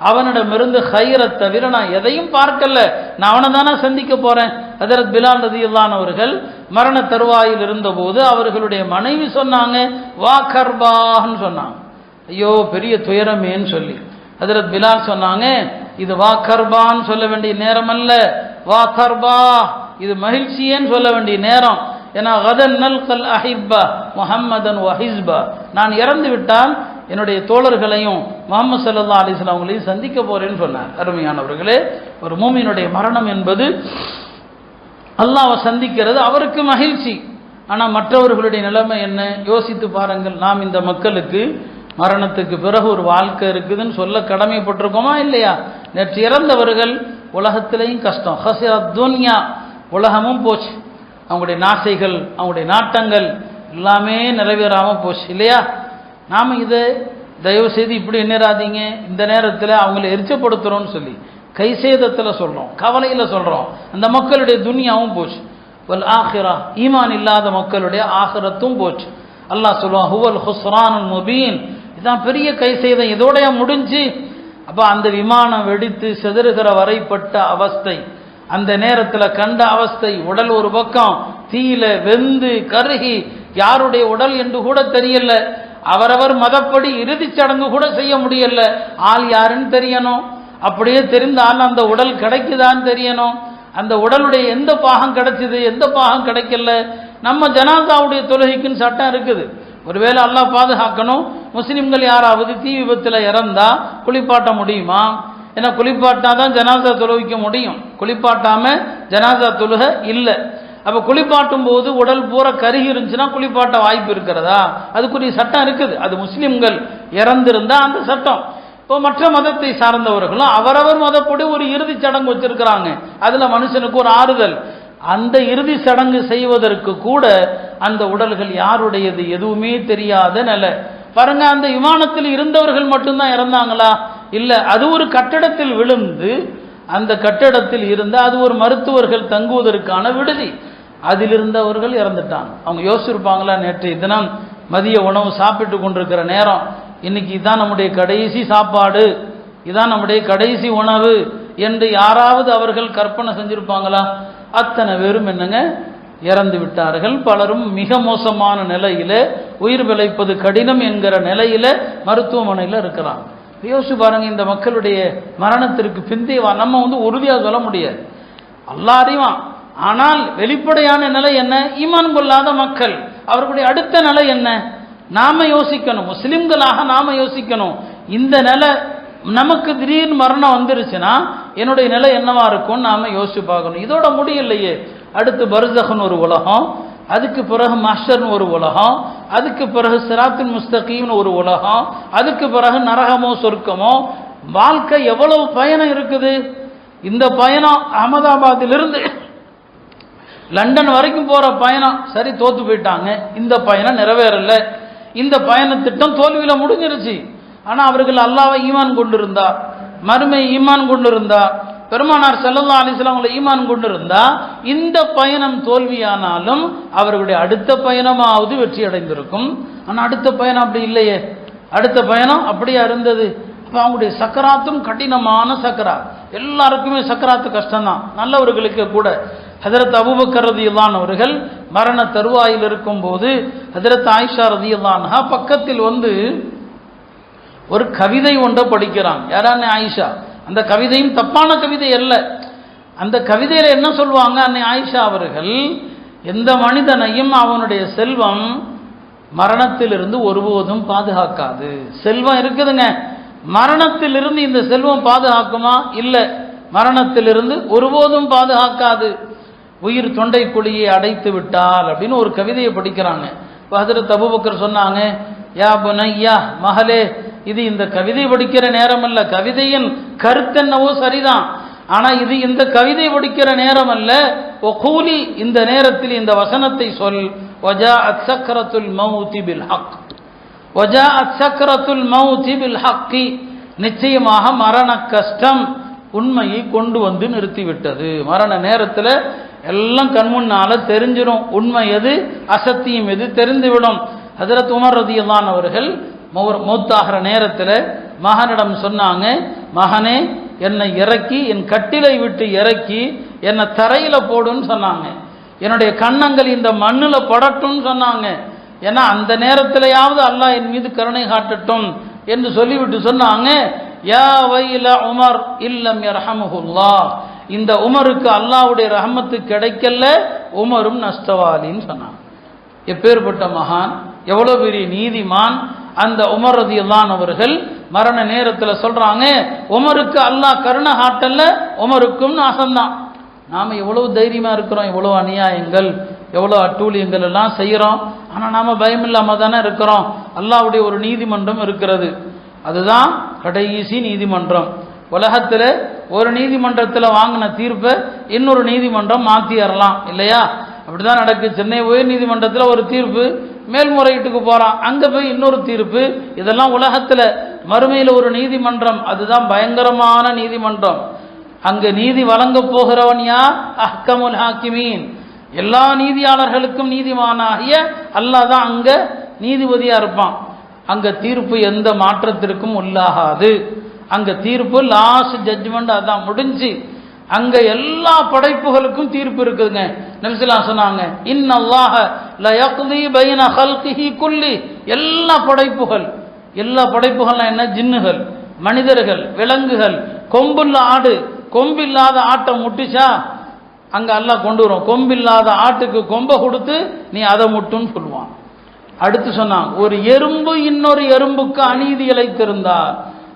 அவனிடமிருந்து ஹைரை தவிர நான் எதையும் பார்க்கல, நான் அவனை தானே சந்திக்க போறேன். ஹஜ்ரத் பிலால் ரலியல்லாஹு அவர்கள் மரண தருவாயில் இருந்தபோது அவர்களுடைய மனைவி சொன்னாங்க, வா கர்பான்னு சொன்னாங்க. ஐயோ பெரிய துயரமேன்னு சொல்லி ஹஜ்ரத் பிலால் சொன்னாங்க, இது வா கர்பான்னு சொல்ல வேண்டிய நேரம் அல்ல, வா கர்பா இது மகிழ்ச்சியேன்னு சொல்ல வேண்டிய நேரம். ஏன்னா கதன் நல்கல் அஹிப்பா முஹம்மதன் வ ஹிஸ்பா, நான் இறந்து விட்டால் என்னுடைய தோழர்களையும் முஹம்மது ஸல்லல்லாஹு அலைஹி வஸல்லம் அவங்களையும் சந்திக்க போறேன்னு சொன்னார். அருமையானவர்களே, ஒரு மூமினுடைய மரணம் என்பது அல்லாஹ்வை சந்திக்கிறது, அவருக்கு மகிழ்ச்சி. ஆனால் மற்றவர்களுடைய நிலைமை என்ன யோசித்து பாருங்கள். நாம் இந்த மக்களுக்கு மரணத்துக்கு பிறகு ஒரு வாழ்க்கை இருக்குதுன்னு சொல்ல கடமைப்பட்டிருக்கோமா இல்லையா? நேற்று இறந்தவர்கள் உலகத்திலையும் கஷ்டம், ஹஸிரத் துன்யா, உலகமும் போச்சு, அவங்களுடைய நாசைகள் அவங்களுடைய நாட்டங்கள் எல்லாமே நிறைவேறாமல் போச்சு இல்லையா? நாம் இதை தயவு செய்து இப்படி எண்ணிராதீங்க, இந்த நேரத்தில் அவங்கள எரிச்சப்படுத்துகிறோன்னு சொல்லி கைசேதத்தில் சொல்கிறோம், கவலையில் சொல்கிறோம். அந்த மக்களுடைய துன்யாவும் போச்சு. வல் ஆஹிரா, ஈமான் இல்லாத மக்களுடைய ஆஹிரத்தும் போச்சு. அல்லாஹ் சொல்லுவான், ஹுவல் ஹுஸ்ரானுல் முபீன், இதுதான் பெரிய கைசேதம், இதோடைய முடிஞ்சு. அப்போ அந்த விமானம் வெடித்து செதறுகிற வரைப்பட்ட அவஸ்தை, அந்த நேரத்தில் கண்ட அவஸ்தை, உடல் ஒரு பக்கம் தீயில வெந்து கருகி யாருடைய உடல் என்று கூட தெரியல, அவரவர் மதப்படி இறுதி சடங்கு கூட செய்ய முடியல, ஆள் யாருன்னு தெரியணும், அப்படியே தெரிந்தால் அந்த உடல் கிடைக்குதான்னு தெரியணும், அந்த உடலுடைய எந்த பாகம் கிடைச்சது எந்த பாகம் கிடைக்கல. நம்ம ஜனாசாவுடைய தொழுகைக்குன்னு சட்டம் இருக்குது. ஒருவேளை அல்லாஹ் பாதுகாக்கணும், முஸ்லிம்கள் யாராவது தீ விபத்தில் இறந்தா குளிப்பாட்ட முடியுமா? ஏன்னா குளிப்பாட்டாதான் ஜனாசா தொழுவிக்க முடியும், குளிப்பாட்டாம ஜனாசா தொழுகை இல்லை. அப்போ குளிப்பாட்டும் போது உடல் பூரா கருகி இருந்துச்சுன்னா குளிப்பாட்ட வாய்ப்பு இருக்கிறதா? அதுக்குரிய சட்டம் இருக்குது. அது முஸ்லிம்கள் இறந்திருந்தா அந்த சட்டம். இப்போ மற்ற மதத்தை சார்ந்தவர்களும் அவரவர் மதப்படி ஒரு இறுதி சடங்கு வச்சிருக்கிறாங்க, அதுல மனுஷனுக்கு ஒரு ஆறுதல். அந்த இறுதி சடங்கு செய்வதற்கு கூட அந்த உடல்கள் யாருடையது எதுவுமே தெரியாத நிலை. பாருங்க, அந்த விமானத்தில் இருந்தவர்கள் மட்டும்தான் இறந்தாங்களா? இல்லை, அது ஒரு கட்டடத்தில் விழுந்து அந்த கட்டடத்தில் இருந்த அது ஒரு மருத்துவர்கள் தங்குவதற்கான விடுதி, அதில் இருந்தவர்கள் இறந்துட்டாங்க. அவங்க யோசிச்சிருப்பாங்களா, நேற்றைய தினம் மதிய உணவு சாப்பிட்டு கொண்டிருக்கிற நேரம், இன்னைக்கு இதான் நம்முடைய கடைசி சாப்பாடு, இதான் நம்முடைய கடைசி உணவு என்று யாராவது அவர்கள் கற்பனை செஞ்சிருப்பாங்களா? அத்தனை பேரும் என்னங்க இறந்து விட்டார்கள். பலரும் மிக மோசமான நிலையில, உயிர் பிழைப்பது கடினம் என்கிற நிலையில மருத்துவமனையில் இருக்கிறாங்க. யோசிச்சு பாருங்க, இந்த மக்களுடைய மரணத்திற்கு பிந்தைய நம்ம உறுதியாக சொல்ல முடியாது, அல்லாஹ் அறிவான். ஆனால் வெளிப்படையான நிலை என்ன? ஈமான் கொள்ளாத மக்கள், அவர்களுடைய அடுத்த நிலை என்ன? நாம யோசிக்கணும், முஸ்லிம்களாக நாம யோசிக்கணும். இந்த நிலை நமக்கு திடீர்னு மரணம் வந்துருச்சுன்னா என்னுடைய நிலை என்னவா இருக்கும் நாம யோசிச்சு பார்க்கணும். இதோட முடியலையே, அடுத்து பர்ஸக்னு ஒரு உலகம், அதுக்கு பிறகு மஹ்ஷர்னு ஒரு உலகம், அதுக்கு பிறகு சிராத்துல் முஸ்தகீம்னு ஒரு உலகம், அதுக்கு பிறகு நரகமோ சொர்க்கமோ. வாழ்க்கை எவ்வளவு பயணம் இருக்குது. இந்த பயணம் அகமதாபாத்திலிருந்து லண்டன் வரைக்கும் போற பயணம் சரி தோத்து போயிட்டாங்க, இந்த பயணம் நிறைவேறல, இந்த பயண திட்டம் தோல்வியில முடிஞ்சிருச்சு. ஆனா அவர்கள் அல்லாஹ்வை ஈமான் கொண்டிருந்தா, மறுமை ஈமான் கொண்டிருந்தா, பெருமானார் ஸல்லல்லாஹு அலைஹி வஸல்லம் ஈமான் கொண்டிருந்தா, இந்த பயணம் தோல்வியானாலும் அவர்களுடைய அடுத்த பயணமாவது வெற்றி அடைந்திருக்கும். ஆனா அடுத்த பயணம் அப்படி இல்லையே, அடுத்த பயணம் அப்படியா இருந்தது. அப்ப அவங்களுடைய சக்கராத்தும் கடினமான சக்கராத், எல்லாருக்குமே சக்கராத்து கஷ்டம்தான், நல்லவர்களுக்கு கூட. ஹஜரத் அபூபக்கர் ரலியல்லாஹு அவர்கள் மரண தருவாயில் இருக்கும் போது ஹஜரத் ஆயிஷா ரலியல்லாஹு அன்ஹா பக்கத்தில் ஒரு கவிதை ஒன்றை படிக்கிறாங்க. யாரான ஆயிஷா. அந்த கவிதையும் தப்பான கவிதை அல்ல. அந்த கவிதையில என்ன சொல்லுவாங்க, அன்னை ஆயிஷா அவர்கள், எந்த மனிதனையும் அவனுடைய செல்வம் மரணத்திலிருந்து ஒருபோதும் பாதுகாக்காது. செல்வம் இருக்குதுங்க, மரணத்திலிருந்து இந்த செல்வம் பாதுகாக்குமா? இல்லை, மரணத்திலிருந்து ஒருபோதும் பாதுகாக்காது. உயிர் தொண்டை குழியை அடைத்து விட்டால் அப்படின்னு ஒரு கவிதையை படிக்கிறாங்க. ஹஜரத் அபூபக்கர் சொன்னாங்க, யா புனையா, மகளே, இது இந்த கவிதை படிக்கிற நேரம் அல்ல. கவிதையின் கருத்தென்னவோ சரிதான், ஆனா இது இந்த கவிதை படிக்கிற நேரம் அல்ல. ஒகூலி, இந்த நேரத்தில் இந்த வசனத்தை சொல். வஜாஅத் சக்ரத்துல் மௌதி பில் ஹக், வஜாஅத் சக்ரத்துல் மௌதி பில் ஹக்கி, நிச்சயமாக மரண கஷ்டம் உண்மையை கொண்டு வந்து நிறுத்திவிட்டது. மரண நேரத்தில் எல்லாம் கண்முன்னால தெரிஞ்சிடும், உண்மை எது அசத்தியம் எது தெரிந்துவிடும். ஹஜரத் உமர் ரலியல்லாஹு அவர்கள் மௌத்தாகிற நேரத்தில் மகனிடம் சொன்னாங்க, மகனே, என்னை இறக்கி, என் கட்டிலை விட்டு இறக்கி என்னை தரையில போடுன்னு சொன்னாங்க. என்னுடைய கன்னங்கள் இந்த மண்ணில் படட்டும்னு சொன்னாங்க. ஏன்னா அந்த நேரத்திலேயாவது அல்லாஹ் என் மீது கருணை காட்டட்டும் என்று சொல்லிவிட்டு சொன்னாங்க, யா வைல உமர் இல்லம் யர்ஹமுல்லாஹ், இந்த உமருக்கு அல்லாஹ்வுடைய ரஹமத்து கிடைக்கல, உமரும் நஷ்டவாளின்னு சொன்னாங்க. எப்பேற்பட்ட மகான், எவ்வளவு பெரிய நீதிமான் அந்த உமர் ரலியல்லாஹு அவர்கள். மரண நேரத்தில் சொல்றாங்க, உமருக்கு அல்லாஹ் கருணை காட்டல, உமருக்கும் நாசம்தான். நாம எவ்வளவு தைரியமா இருக்கிறோம், எவ்வளவு அநியாயங்கள், எவ்வளவு அட்டூழியங்கள் எல்லாம் செய்யறோம். ஆனா நாம பயம் இல்லாம தானே இருக்கிறோம். அல்லாஹ்வுடைய ஒரு நீதிமன்றம் இருக்கிறது, அதுதான் கடைசி நீதிமன்றம். உலகத்தில் ஒரு நீதிமன்றத்தில் வாங்கின தீர்ப்பை இன்னொரு நீதிமன்றம் மாற்றிடலாம் இல்லையா? அப்படிதான் நடக்கு. சென்னை உயர் நீதிமன்றத்தில் ஒரு தீர்ப்பு, மேல்முறையீட்டுக்கு போறான், அங்க போய் இன்னொரு தீர்ப்பு. இதெல்லாம் உலகத்தில். மறுமையில் ஒரு நீதிமன்றம், அதுதான் பயங்கரமான நீதிமன்றம். அங்க நீதி வழங்க போகிறவன் யார்? அஹ்கமுல் ஹாக்கிமீன், எல்லா நீதியாளர்களுக்கும் நீதிமானாகிய அல்லாஹ் தான் அங்க நீதிபதியா இருப்பான். அங்க தீர்ப்பு எந்த மாற்றத்திற்கும் உள்ளாகாது. அங்க தீர்ப்பு லாஸ்ட் ஜட்ஜ்மெண்ட், அதான் முடிஞ்சு. அங்க எல்லா படைப்புகளுக்கும் தீர்ப்பு இருக்குதுங்க. நபி ஸல்லல்லாஹு அலைஹி சொன்னாங்க, இன்னல்லாஹ லா யக்தி பைன ஹல்கிஹி குல்லி, எல்லா படைப்புகள், எல்லா படைப்புகள்னா என்ன? ஜின்னுகள், மனிதர்கள், விலங்குகள். கொம்புள்ள ஆடு கொம்பில்லாத ஆட்டை முட்டுச்சா அங்க அல்லாஹ் கொண்டு வரும். கொம்பில்லாத ஆட்டுக்கு கொம்பை கொடுத்து நீ அதை முட்டுன்னு சொல்லுவான். அடுத்து சொன்னான், ஒரு எறும்பு இன்னொரு எறும்புக்கு அநீதி இழைத்திருந்தார்.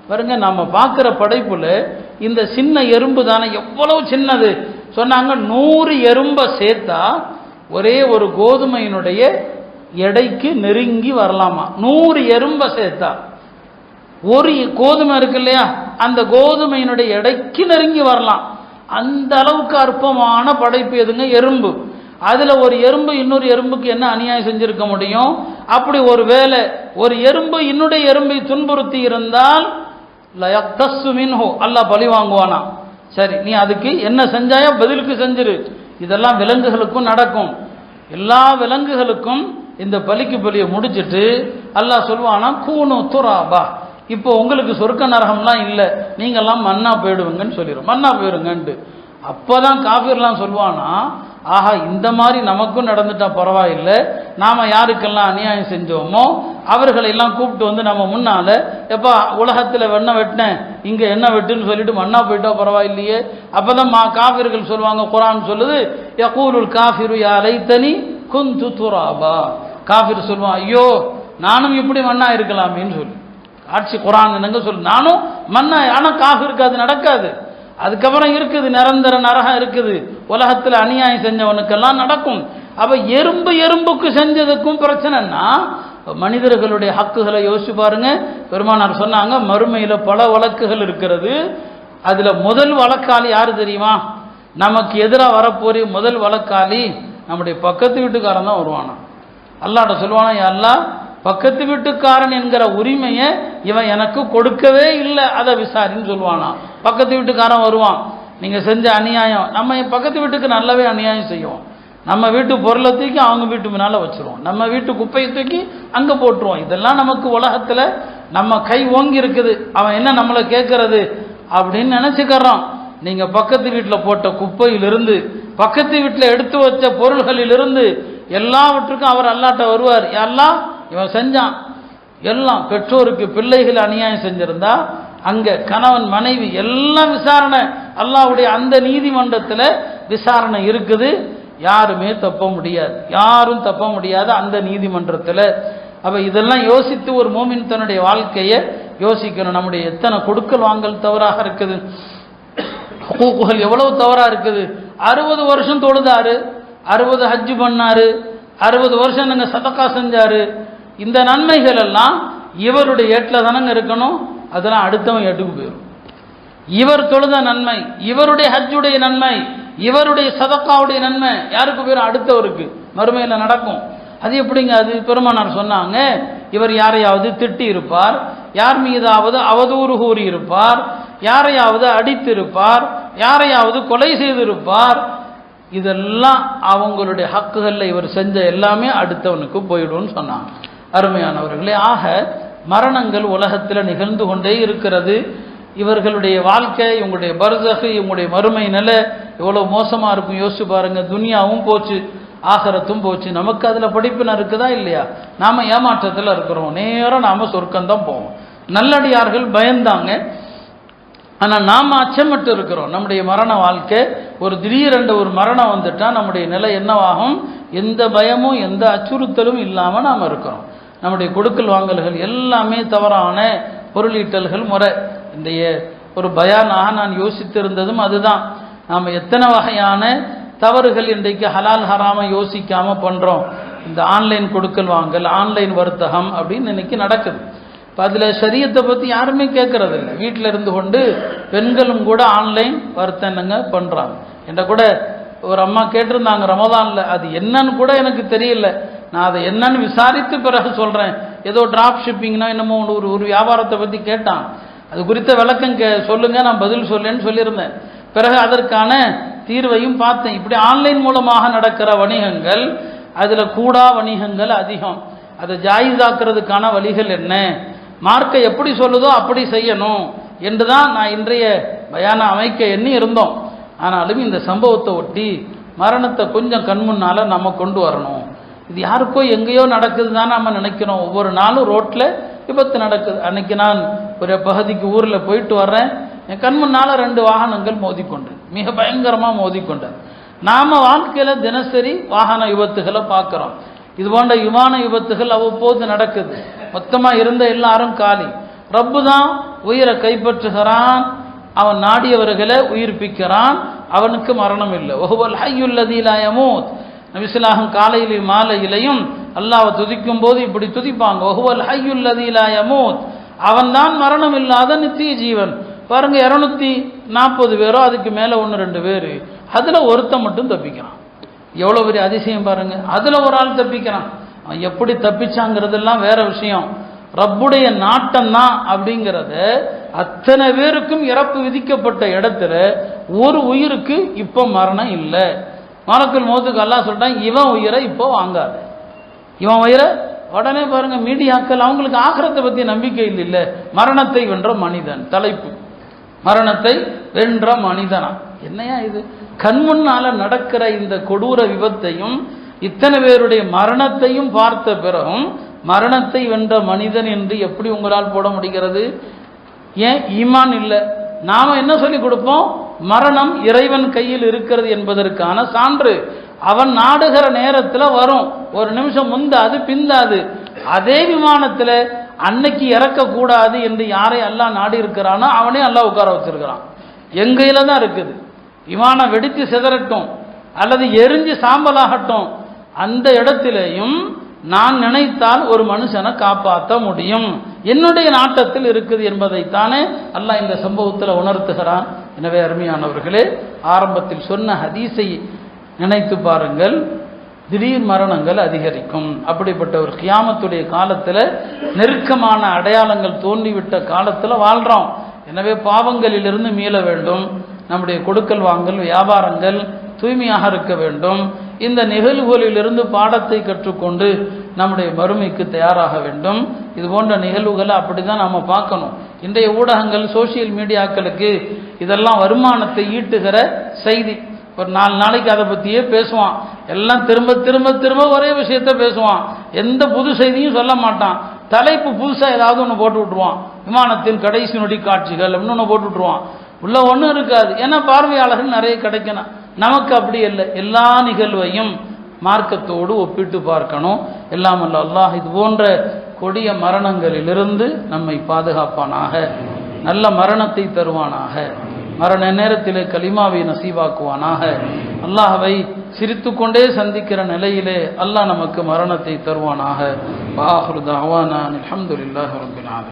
பாருங்க, நம்ம பார்க்கிற படைப்புல இந்த சின்ன எறும்பு தானே, எவ்வளவு சின்னது. சொன்னாங்க 100 எறும்பை சேர்த்தா ஒரே ஒரு கோதுமையினுடைய எடைக்கு நெருங்கி வரலாமா. 100 எறும்பை சேர்த்தா ஒரு கோதுமை இருக்கு இல்லையா, அந்த கோதுமையினுடைய எடைக்கு நெருங்கி வரலாம். அந்த அளவுக்கு அற்பமான படைப்பு எதுங்க? எறும்பு. அதுல ஒரு எறும்பு இன்னொரு எறும்புக்கு என்ன அநியாயம் செஞ்சிருக்க முடியும்? அப்படி ஒரு வேளை ஒரு எறும்பு இன்னுடைய எறும்பை துன்புறுத்தி இருந்தால் லயக்தஸ்ஸு மின்ஹு, அல்லாஹ் பழி வாங்குவானா. சரி, நீ அதுக்கு என்ன செஞ்சாயோ பதிலுக்கு செஞ்சிரு. இதெல்லாம் விலங்குகளுக்கும் நடக்கும். எல்லா விலங்குகளுக்கும் இந்த பலிக்கு பலியை முடிச்சிட்டு அல்லாஹ் சொல்வானா கூனு துராபா, இப்போ உங்களுக்கு சொர்க்க நரகம்லாம் இல்லை, நீங்கள்லாம் மண்ணா போயிடுவீங்கன்னு சொல்லிடும். மண்ணா போயிடுங்கன்ட்டு. அப்போதான் காஃபிர்லாம் சொல்லுவானா, ஆஹா இந்த மாதிரி நமக்கும் நடந்துட்டா பரவாயில்லை, நாம யாருக்கெல்லாம் அநியாயம் செஞ்சோமோ அவர்களை எல்லாம் கூப்பிட்டு வந்து நம்ம முன்னால எப்பா உலகத்தில் வெண்ணெய் வெட்டினேன் இங்க என்ன வெட்டுன்னு சொல்லிட்டு மண்ணா போயிட்டா பரவாயில்லையே. அப்பதான் காஃபிர்கள் சொல்லுவாங்க, குர்ஆன் சொல்லுது, யகூலுல் காஃபிரு யா லைத்தனி குந்து துராபா. காஃபிர் சொல்லுவான், ஐயோ நானும் இப்படி மண்ணா இருக்கலாமேன்னு சொல்லி. ஆட்சி குர்ஆன் என்னங்க சொல்லு, நானும் மண்ணா. ஆனா காஃபிருக்கு அது நடக்காது. அதுக்கப்புறம் இருக்குது நிரந்தர நரகம் இருக்குது, உலகத்தில் அநியாயம் செஞ்சவனுக்கெல்லாம் நடக்கும். அப்ப எறும்புக்கு செஞ்சதுக்கும் பிரச்சனைன்னா மனிதர்களுடைய ஹக்குகளை யோசிச்சு பாருங்க. பெருமானார் சொன்னாங்க, மறுமையில பல வழக்குகள் இருக்கிறது. அதுல முதல் வழக்காளி யாரு தெரியுமா? நமக்கு எதிராக வரப்போற முதல் வழக்காளி நம்முடைய பக்கத்து வீட்டுக்காரன் தான் வருவானா. அல்லாஹ்ட்ட சொல்லுவானா, யா அல்லாஹ் பக்கத்து வீட்டுக்காரன் என்கிற உரிமையை இவன் எனக்கு கொடுக்கவே இல்லை, அதை விசாரின்னு சொல்லுவானா. பக்கத்து வீட்டுக்காரன் வருவான், நீங்க செஞ்ச அநியாயம், நம்ம பக்கத்து வீட்டுக்கு நல்லாவே அநியாயம் செய்வோம். நம்ம வீட்டு பொருளை தூக்கி அவங்க வீட்டு முன்னால வச்சிருவோம், நம்ம வீட்டு குப்பையை தூக்கி அங்க போட்டுருவோம். இதெல்லாம் நமக்கு உலகத்துல நம்ம கை ஓங்கி இருக்குது, அவன் என்ன நம்மளை கேட்கறது அப்படின்னு நினைச்சுக்கிறோம். நீங்க பக்கத்து வீட்டில் போட்ட குப்பையிலிருந்து, பக்கத்து வீட்டில் எடுத்து வச்ச பொருள்களிலிருந்து எல்லாவற்றுக்கும் அவர் அல்லாட்ட வருவார். எல்லாம் இவன் செஞ்சான், எல்லாம் பெற்றோருக்கு பிள்ளைகள் அநியாயம் செஞ்சிருந்தா அங்க கணவன் மனைவி எல்லாம் விசாரணை. அல்லாஹ்வுடைய அந்த நீதிமன்றத்தில் விசாரணை இருக்குது. யாருமே தப்ப முடியாது, யாரும் தப்ப முடியாது அந்த நீதிமன்றத்தில். அப்ப இதெல்லாம் யோசித்து ஒரு மோமின் தன்னுடைய வாழ்க்கையை யோசிக்கணும். நம்முடைய எத்தனை கொடுக்கல் வாங்கல் தவறாக இருக்குது, ஹுகூக்குகள் எவ்வளவு தவறா இருக்குது. 60 வருஷம் தொழுதாரு, 60 ஹஜ் பண்ணாரு, 60 வருஷம் நீங்க சதக்கா செஞ்சாரு. இந்த நன்மைகள் எல்லாம் இவருடைய ஏட்டில் தானங்க இருக்கணும், அதெல்லாம் அடுத்தவன் ஏட்டுக்கு போயிடும். இவர் தொழுத நன்மை, இவருடைய ஹஜ்ஜுடைய நன்மை, இவருடைய சதக்காவுடைய நன்மை யாருக்கு போயிடும்? அடுத்தவருக்கு மறுமையில் நடக்கும். அது எப்படிங்க? அது பெருமானார் சொன்னாங்க, இவர் யாரையாவது திட்டி இருப்பார், யார் மீதாவது அவதூறு கூறி இருப்பார், யாரையாவது அடித்திருப்பார், யாரையாவது கொலை செய்திருப்பார். இதெல்லாம் அவங்களுடைய ஹக்குகளில் இவர் செஞ்ச எல்லாமே அடுத்தவனுக்கு போயிடும்னு சொன்னாங்க. அருமையானவர்களே, ஆக மரணங்கள் உலகத்தில் நிகழ்ந்து கொண்டே இருக்கிறது. இவர்களுடைய வாழ்க்கை, இவங்களுடைய பர்சஹ், இவங்களுடைய மறுமை நிலை எவ்வளவு மோசமா இருக்கும் யோசிச்சு பாருங்க. துனியாவும் போச்சு, ஆகரத்தும் போச்சு. நமக்கு அதுல படிப்பின இருக்குதா இல்லையா? நாம ஏமாற்றத்தில் இருக்கிறோம், நேரம் நாம சொர்க்கம்தான் போவோம். நல்லடியார்கள் பயந்தாங்க, ஆனா நாம அச்சமிட்டு இருக்கிறோம். நம்முடைய மரண வாழ்க்கை ஒரு திடீரென்று ஒரு மரணம் வந்துட்டா நம்முடைய நிலை என்னவாகும்? எந்த பயமும் எந்த அச்சுறுத்தலும் இல்லாம நாம இருக்கிறோம். நம்முடைய கொடுக்கல் வாங்கல்கள் எல்லாமே தவறான பொருளீட்டல்கள் முறை. இந்த ஒரு பயானாக நான் யோசித்திருந்ததும் அதுதான். நாம் எத்தனை வகையான தவறுகள் இன்றைக்கு ஹலால் ஹராம யோசிக்காம பண்றோம். இந்த ஆன்லைன் கொடுக்கல் வாங்கல், ஆன்லைன் வர்த்தகம் அப்படின்னு இன்னைக்கு நடக்குது. இப்போ அதில் ஷரியத்தை பற்றி யாருமே கேட்கறது இல்லை. வீட்டில் இருந்து கொண்டு பெண்களும் கூட ஆன்லைன் வர்த்தனங்க பண்ணுறாங்க. என்ற கூட ஒரு அம்மா கேட்டிருந்தாங்க ரமதானில், அது என்னன்னு கூட எனக்கு தெரியல, நான் அதை என்னன்னு விசாரித்து பிறகு சொல்கிறேன். ஏதோ டிராப் ஷிப்பிங்னா என்னமோ ஒரு வியாபாரத்தை பற்றி கேட்டான். அது குறித்த விளக்கம் சொல்லுங்க, நான் பதில் சொல்லேன்னு சொல்லியிருந்தேன். பிறகு அதற்கான தீர்வையும் பார்த்தேன். இப்படி ஆன்லைன் மூலமாக நடக்கிற வணிகங்கள், அதில் கூடா வணிகங்கள் அதிகம். அதை ஜாயிஸாக்குறதுக்கான வழிகள் என்ன, மார்க்கை எப்படி சொல்லுதோ அப்படி செய்யணும் என்றுதான் நான் இன்றைய பயான அமைக்க எண்ணி இருந்தோம். ஆனாலும் இந்த சம்பவத்தை ஒட்டி மரணத்தை கொஞ்சம் கண்முன்னால நம்ம கொண்டு வரணும். இது யாருக்கோ எங்கேயோ நடக்குது தான் நம்ம நினைக்கிறோம். ஒவ்வொரு நாளும் ரோட்டில் விபத்து நடக்குது. அன்னைக்கு நான் ஒரு பகுதிக்கு ஊரில் போயிட்டு வர்றேன், என் கண்முன்னால 2 வாகனங்கள் மோதிக்கொண்டு, மிக பயங்கரமாக மோதிக்கொண்டது. நாம வாழ்க்கையில் தினசரி வாகன விபத்துகளை பார்க்குறோம். இது போன்ற விமான விபத்துகள் அவ்வப்போது நடக்குது. மொத்தமாக இருந்த எல்லாரும் காலி. ரப்பு தான் உயிரை கைப்பற்றுகிறான், அவன் நாடியவர்களை உயிர்ப்பிக்கிறான், அவனுக்கு மரணம் இல்லை. வஹுவல் ஹய்யுல் லதீ லா யமூத். நபிஸல்லாஹு காலையிலும் மாலையிலையும் அல்லாஹ்வை துதிக்கும் போது இப்படி துதிப்பாங்க, வஹுவல் ஹய்யுல் லதீ லா யமூத். அவன் தான் மரணம் இல்லாத நித்திய ஜீவன். பாருங்க, 240 பேரோ அதுக்கு மேல 1-2 பேர், அதுல ஒருத்தன் மட்டும் தப்பிக்கிறான். எவ்வளவு பெரிய அதிசயம் பாருங்க. அதுல ஒரு ஆள் தப்பிக்கிறான். அவன் எப்படி தப்பிச்சாங்கிறதெல்லாம் வேற விஷயம். ரப்புடைய நாட்டம் தான் அப்படிங்கிறத அத்தனை பேருக்கும் இறப்பு விதிக்கப்பட்ட இடத்துல ஒரு உயிருக்கு இப்போ மரணம் இல்லை. மலக்குல் மௌத்துக்கு அல்லாஹ் சொல்லிட்டான், இவன் உயிரை இப்போ வாங்காத, இவன் உயிரை. உடனே பாருங்க மீடியாக்கள் அவங்களுக்கு ஆகிரத்தை பற்றி நம்பிக்கை இல்லை. மரணத்தை வென்ற மனிதன் தலைப்பு, மரணத்தை வென்ற மனிதனா. என்னையா இது? கண்முன்னால நடக்கிற இந்த கொடூர விபத்தையும் இத்தனை பேருடைய மரணத்தையும் பார்த்த பிறகும் மரணத்தை வென்ற மனிதன் என்று எப்படி உங்களால் போட முடிகிறது? ஏன் ஈமான் இல்லை? நாம என்ன சொல்லி கொடுப்போம்? மரணம் இறைவன் கையில் இருக்கிறது என்பதற்கான சான்று. அவன் நாடுகிற நேரத்தில் வரும், ஒரு நிமிஷம் முந்தாது பிந்தாது. அதே விமானத்தில் அன்னைக்கு இறக்கக்கூடாது என்று யாரை அல்லாஹ் நாடி இருக்கிறானோ அவனே அல்லாஹ் உட்கார வச்சிருக்கிறான். எங்கையில தான் இருக்குது. விமானம் வெடித்து சிதறட்டும் அல்லது எரிஞ்சு சாம்பலாகட்டும், அந்த இடத்திலேயும் நான் நினைத்தால் ஒரு மனுஷனை காப்பாற்ற முடியும், என்னுடைய நாட்டத்தில் இருக்குது என்பதைத்தானே அல்லாஹ் இந்த சம்பவத்தில் உணர்த்துகிறான். எனவே அருமையானவர்களே, ஆரம்பத்தில் சொன்ன ஹதீஸை நினைத்து பாருங்கள். திடீர் மரணங்கள் அதிகரிக்கும். அப்படிப்பட்ட ஒரு கியாமத்துடைய காலத்தில் நெருக்கமான அடையாளங்கள் தோன்றிவிட்ட காலத்தில் வாழ்கிறோம். எனவே பாவங்களிலிருந்து மீள வேண்டும். நம்முடைய கொடுக்கல் வாங்கல் வியாபாரங்கள் தூய்மையாக இருக்க வேண்டும். இந்த நிகழ்வுகளிலிருந்து பாடத்தை கற்றுக்கொண்டு நம்முடைய மறுமைக்கு தயாராக வேண்டும். இது போன்ற நிகழ்வுகளை அப்படிதான் நம்ம பார்க்கணும். இன்றைய ஊடகங்கள் சோசியல் மீடியாக்களுக்கு இதெல்லாம் வருமானத்தை ஈட்டுகிற செய்தி. ஒரு 4 நாளைக்கு அதை பற்றியே பேசுவான். எல்லாம் திரும்ப திரும்ப திரும்ப ஒரே விஷயத்த பேசுவான். எந்த புது செய்தியும் சொல்ல மாட்டான். தலைப்பு புதுசாக ஏதாவது ஒன்று போட்டு விட்டுருவான். விமானத்தின் கடைசி நொடி காட்சிகள் அப்படின்னு ஒன்று போட்டு விட்டுருவான். உள்ள ஒன்றும் இருக்காது. ஏன்னா பார்வையாளர்கள் நிறைய கிடைக்கணும். நமக்கு அப்படி இல்லை. எல்லா நிகழ்வையும் மார்க்கத்தோடு ஒப்பிட்டு பார்க்கணும். எல்லாம் அல்ல அல்லாஹ் இது போன்ற கொடிய மரணங்களிலிருந்து நம்மை பாதுகாப்பானாக, நல்ல மரணத்தை தருவானாக, மரண நேரத்திலே கலிமாவை நசீவாக்குவானாக. அல்லாஹ்வை சிரித்து கொண்டே சந்திக்கிற நிலையிலே அல்லாஹ் நமக்கு மரணத்தை தருவானாக. வாஹிரு தஅவானா அல்ஹம்துலில்லாஹி ரப்பில் ஆலமீன்.